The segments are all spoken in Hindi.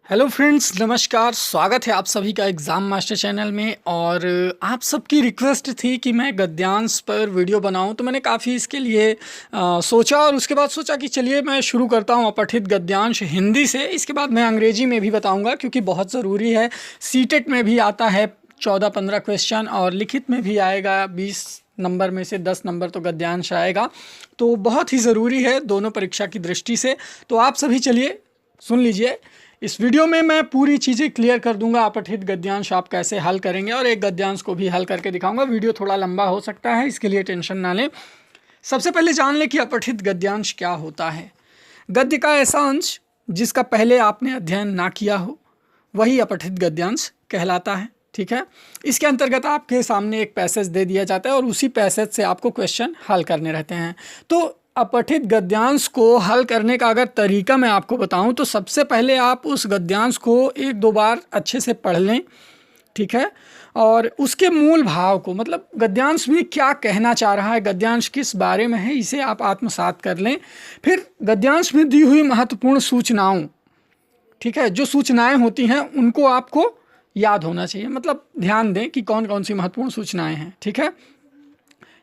हेलो फ्रेंड्स, नमस्कार। स्वागत है आप सभी का एग्ज़ाम मास्टर चैनल में। और आप सबकी रिक्वेस्ट थी कि मैं गद्यांश पर वीडियो बनाऊं, तो मैंने काफ़ी इसके लिए सोचा और उसके बाद सोचा कि चलिए मैं शुरू करता हूं अपठित गद्यांश हिंदी से। इसके बाद मैं अंग्रेजी में भी बताऊंगा क्योंकि बहुत ज़रूरी है। सीटेट में भी आता है 14-15 क्वेश्चन और लिखित में भी आएगा 20 नंबर में से 10 नंबर तो गद्यांश आएगा, तो बहुत ही ज़रूरी है दोनों परीक्षा की दृष्टि से। तो आप सभी चलिए सुन लीजिए। इस वीडियो में मैं पूरी चीज़ें क्लियर कर दूंगा, अपठित गद्यांश आप कैसे हल करेंगे और एक गद्यांश को भी हल करके दिखाऊंगा। वीडियो थोड़ा लंबा हो सकता है, इसके लिए टेंशन ना लें। सबसे पहले जान लें कि अपठित गद्यांश क्या होता है। गद्य का ऐसा अंश जिसका पहले आपने अध्ययन ना किया हो वही अपठित गद्यांश कहलाता है। ठीक है, इसके अंतर्गत आपके सामने एक पैसेज दे दिया जाता है और उसी पैसेज से आपको क्वेश्चन हल करने रहते हैं। तो अपठित गद्यांश को हल करने का अगर तरीका मैं आपको बताऊं तो सबसे पहले आप उस गद्यांश को 1-2 बार अच्छे से पढ़ लें। ठीक है, और उसके मूल भाव को, मतलब गद्यांश में क्या कहना चाह रहा है, गद्यांश किस बारे में है, इसे आप आत्मसात कर लें। फिर गद्यांश में दी हुई महत्वपूर्ण सूचनाओं, ठीक है, जो सूचनाएं होती हैं उनको आपको याद होना चाहिए, मतलब ध्यान दें कि कौन कौन सी महत्वपूर्ण सूचनाएं हैं। ठीक है,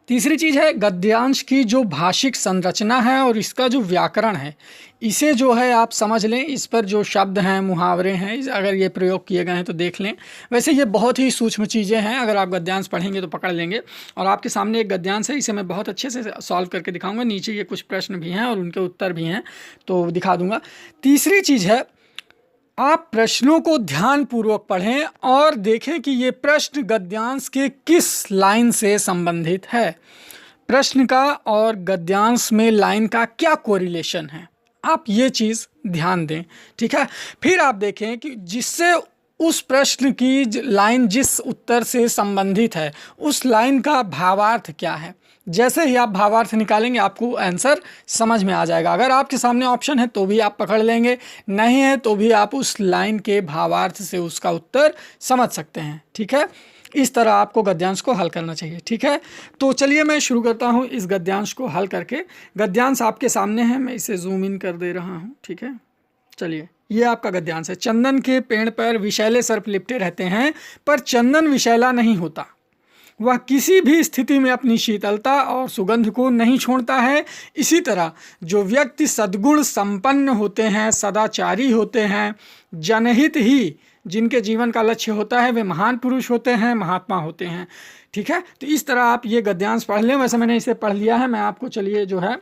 तीसरी चीज़ है गद्यांश की जो भाषिक संरचना है और इसका जो व्याकरण है, इसे जो है आप समझ लें। इस पर जो शब्द हैं, मुहावरे हैं, अगर ये प्रयोग किए गए हैं तो देख लें। वैसे ये बहुत ही सूक्ष्म चीज़ें हैं, अगर आप गद्यांश पढ़ेंगे तो पकड़ लेंगे। और आपके सामने एक गद्यांश है, इसे मैं बहुत अच्छे से सॉल्व करके दिखाऊंगा। नीचे ये कुछ प्रश्न भी हैं और उनके उत्तर भी हैं, तो दिखा दूंगा। तीसरी चीज़ है आप प्रश्नों को ध्यानपूर्वक पढ़ें और देखें कि ये प्रश्न गद्यांश के किस लाइन से संबंधित है। प्रश्न का और गद्यांश में लाइन का क्या कोरिलेशन है, आप ये चीज़ ध्यान दें। ठीक है, फिर आप देखें कि जिससे उस प्रश्न की लाइन जिस उत्तर से संबंधित है उस लाइन का भावार्थ क्या है। जैसे ही आप भावार्थ निकालेंगे आपको आंसर समझ में आ जाएगा। अगर आपके सामने ऑप्शन है तो भी आप पकड़ लेंगे, नहीं है तो भी आप उस लाइन के भावार्थ से उसका उत्तर समझ सकते हैं। ठीक है, इस तरह आपको गद्यांश को हल करना चाहिए। ठीक है, तो चलिए मैं शुरू करता हूँ इस गद्यांश को हल करके। गद्यांश आपके सामने है, मैं इसे जूम इन कर दे रहा हूँ। ठीक है, चलिए ये आपका गद्यांश है। चंदन के पेड़ पर विषैले सर्प लिपटे रहते हैं, पर चंदन विषैला नहीं होता। वह किसी भी स्थिति में अपनी शीतलता और सुगंध को नहीं छोड़ता है। इसी तरह जो व्यक्ति सद्गुण संपन्न होते हैं, सदाचारी होते हैं, जनहित ही जिनके जीवन का लक्ष्य होता है, वे महान पुरुष होते हैं, महात्मा होते हैं। ठीक है, तो इस तरह आप ये गद्यांश पढ़ लें। वैसे मैंने इसे पढ़ लिया है, मैं आपको चलिए जो है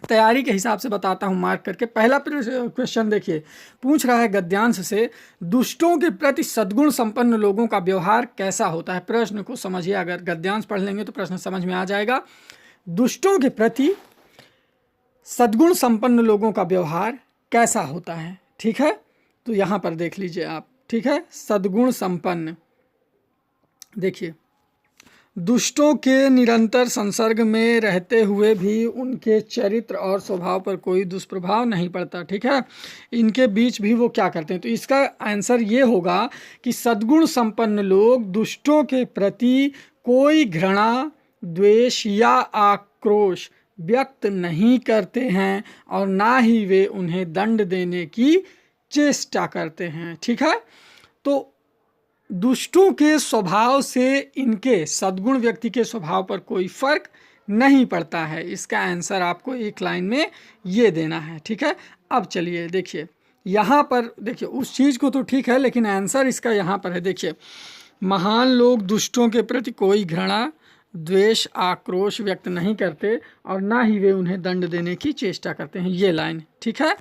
तैयारी के हिसाब से बताता हूँ मार्क करके। पहला क्वेश्चन देखिए, पूछ रहा है गद्यांश से दुष्टों के प्रति सद्गुण संपन्न लोगों का व्यवहार कैसा होता है। प्रश्न को समझिए, अगर गद्यांश पढ़ लेंगे तो प्रश्न समझ में आ जाएगा। दुष्टों के प्रति सद्गुण संपन्न लोगों का व्यवहार कैसा होता है। ठीक है, तो यहाँ पर देख लीजिए आप। ठीक है, सद्गुण संपन्न, देखिए दुष्टों के निरंतर संसर्ग में रहते हुए भी उनके चरित्र और स्वभाव पर कोई दुष्प्रभाव नहीं पड़ता। ठीक है, इनके बीच भी वो क्या करते हैं, तो इसका आंसर ये होगा कि सद्गुण संपन्न लोग दुष्टों के प्रति कोई घृणा, द्वेष या आक्रोश व्यक्त नहीं करते हैं और ना ही वे उन्हें दंड देने की चेष्टा करते हैं। ठीक है, तो दुष्टों के स्वभाव से इनके सद्गुण व्यक्ति के स्वभाव पर कोई फर्क नहीं पड़ता है। इसका आंसर आपको एक लाइन में ये देना है। ठीक है, अब चलिए देखिए यहाँ पर, देखिए उस चीज़ को तो ठीक है लेकिन आंसर इसका यहाँ पर है। देखिए, महान लोग दुष्टों के प्रति कोई घृणा, द्वेष, आक्रोश व्यक्त नहीं करते और ना ही वे उन्हें दंड देने की चेष्टा करते हैं, ये लाइन। ठीक है,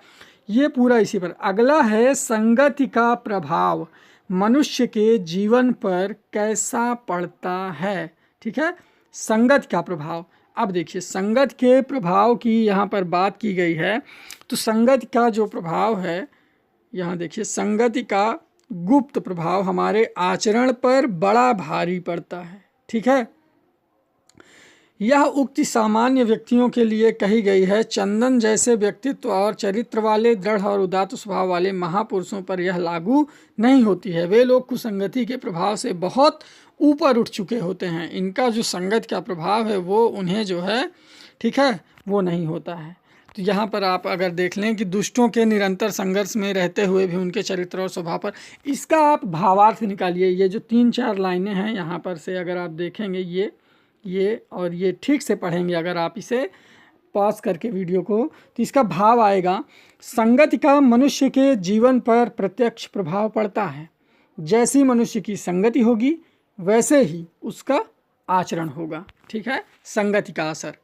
ये पूरा इसी पर। अगला है संगति का प्रभाव मनुष्य के जीवन पर कैसा पड़ता है। ठीक है, संगत का प्रभाव। अब देखिए संगत के प्रभाव की यहाँ पर बात की गई है, तो संगत का जो प्रभाव है यहाँ देखिए, संगति का गुप्त प्रभाव हमारे आचरण पर बड़ा भारी पड़ता है। ठीक है, यह उक्ति सामान्य व्यक्तियों के लिए कही गई है। चंदन जैसे व्यक्तित्व और चरित्र वाले, दृढ़ और उदात्त स्वभाव वाले महापुरुषों पर यह लागू नहीं होती है। वे लोग कुसंगति के प्रभाव से बहुत ऊपर उठ चुके होते हैं। इनका जो संगत का प्रभाव है वो उन्हें जो है, ठीक है, वो नहीं होता है। तो यहाँ पर आप अगर देख लें कि दुष्टों के निरंतर संघर्ष में रहते हुए भी उनके चरित्र और स्वभाव पर, इसका आप भावार्थ निकालिए। ये जो 3-4 लाइनें हैं यहाँ पर से अगर आप देखेंगे ये और ये ठीक से पढ़ेंगे अगर आप इसे पॉज करके वीडियो को, तो इसका भाव आएगा, संगति का मनुष्य के जीवन पर प्रत्यक्ष प्रभाव पड़ता है। जैसी मनुष्य की संगति होगी वैसे ही उसका आचरण होगा। ठीक है, संगति का असर।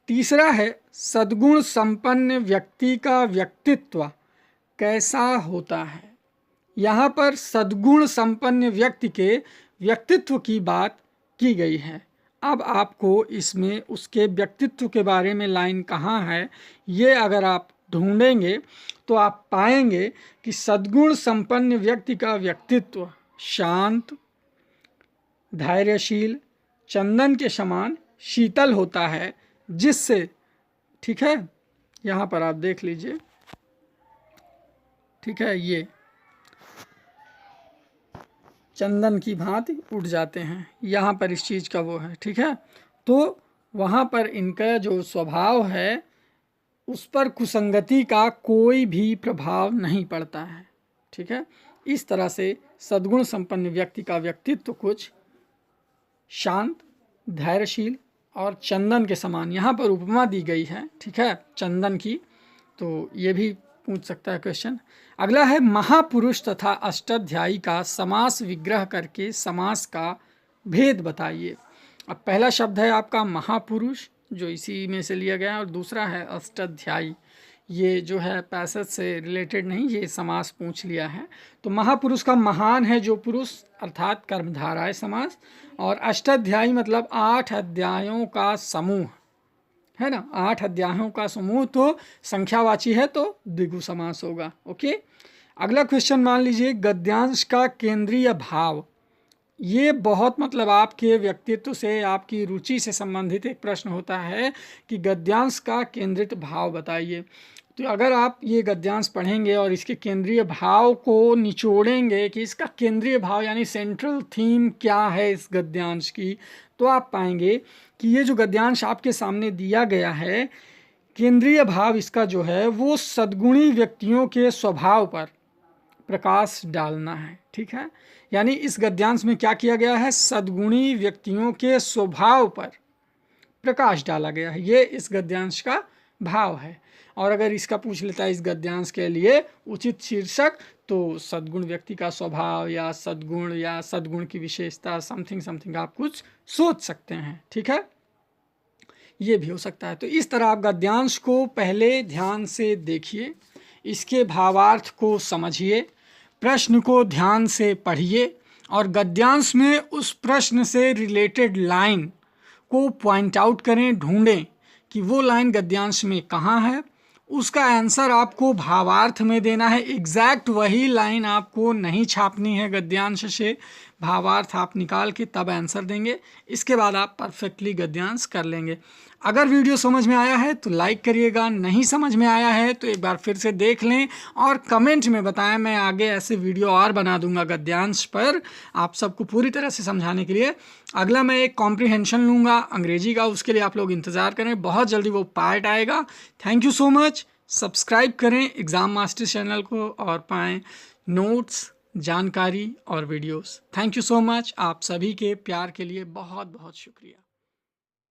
तीसरा है, सद्गुण संपन्न व्यक्ति का व्यक्तित्व कैसा होता है। यहाँ पर सद्गुण संपन्न व्यक्ति के व्यक्तित्व की बात की गई है। अब आपको इसमें उसके व्यक्तित्व के बारे में लाइन कहाँ है, ये अगर आप ढूंढेंगे तो आप पाएंगे कि सद्गुण संपन्न व्यक्ति का व्यक्तित्व शांत, धैर्यशील, चंदन के समान शीतल होता है, जिससे, ठीक है, यहाँ पर आप देख लीजिए, ठीक है, ये चंदन की भांति उड़ जाते हैं, यहाँ पर इस चीज़ का वो है। ठीक है, तो वहाँ पर इनका जो स्वभाव है उस पर कुसंगति का कोई भी प्रभाव नहीं पड़ता है। ठीक है, इस तरह से सद्गुण संपन्न व्यक्ति का व्यक्तित्व कुछ शांत, धैर्यशील और चंदन के समान, यहाँ पर उपमा दी गई है। ठीक है, चंदन की, तो ये भी पूछ सकता है क्वेश्चन। अगला है, महापुरुष तथा अष्टाध्यायी का समास विग्रह करके समास का भेद बताइए। अब पहला शब्द है आपका महापुरुष, जो इसी में से लिया गया है, और दूसरा है अष्टाध्यायी। ये जो है पैसेज से रिलेटेड नहीं, ये समास पूछ लिया है। तो महापुरुष का महान है जो पुरुष, अर्थात कर्मधारय समास, और अष्टाध्यायी मतलब 8 अध्यायों का समूह है ना, 8 अध्यायों का समूह, तो संख्यावाची है तो द्विगु समास होगा। ओके, अगला क्वेश्चन मान लीजिए, गद्यांश का केंद्रीय भाव। ये बहुत मतलब आपके व्यक्तित्व से, आपकी रुचि से संबंधित एक प्रश्न होता है कि गद्यांश का केंद्रित भाव बताइए। तो अगर आप ये गद्यांश पढ़ेंगे और इसके केंद्रीय भाव को निचोड़ेंगे कि इसका केंद्रीय भाव यानी सेंट्रल थीम क्या है इस गद्यांश की, तो आप पाएंगे कि ये जो गद्यांश आपके सामने दिया गया है, केंद्रीय भाव इसका जो है वो सद्गुणी व्यक्तियों के स्वभाव पर प्रकाश डालना है। ठीक है, यानी इस गद्यांश में क्या किया गया है, सद्गुणी व्यक्तियों के स्वभाव पर प्रकाश डाला गया है। ये इस गद्यांश का भाव है। और अगर इसका पूछ लेता है इस गद्यांश के लिए उचित शीर्षक, तो सद्गुण व्यक्ति का स्वभाव या सद्गुण की विशेषता, समथिंग आप कुछ सोच सकते हैं। ठीक है, ये भी हो सकता है। तो इस तरह आप गद्यांश को पहले ध्यान से देखिए, इसके भावार्थ को समझिए, प्रश्न को ध्यान से पढ़िए और गद्यांश में उस प्रश्न से रिलेटेड लाइन को पॉइंट आउट करें, ढूंढें कि वो लाइन गद्यांश में कहाँ है, उसका आंसर आपको भावार्थ में देना है। एग्जैक्ट वही लाइन आपको नहीं छापनी है गद्यांश से, भावार्थ आप निकाल के तब आंसर देंगे। इसके बाद आप परफेक्टली गद्यांश कर लेंगे। अगर वीडियो समझ में आया है तो लाइक करिएगा, नहीं समझ में आया है तो एक बार फिर से देख लें और कमेंट में बताएं। मैं आगे ऐसे वीडियो और बना दूंगा गद्यांश पर, आप सबको पूरी तरह से समझाने के लिए। अगला मैं एक कॉम्प्रिहेंशन लूँगा अंग्रेजी का, उसके लिए आप लोग इंतज़ार करें, बहुत जल्दी वो पार्ट आएगा। Thank you so much. Subscribe करें एग्ज़ाम मास्टर चैनल को और पाएँ नोट्स, जानकारी और videos. Thank you so much. आप सभी के प्यार के लिए बहुत बहुत शुक्रिया।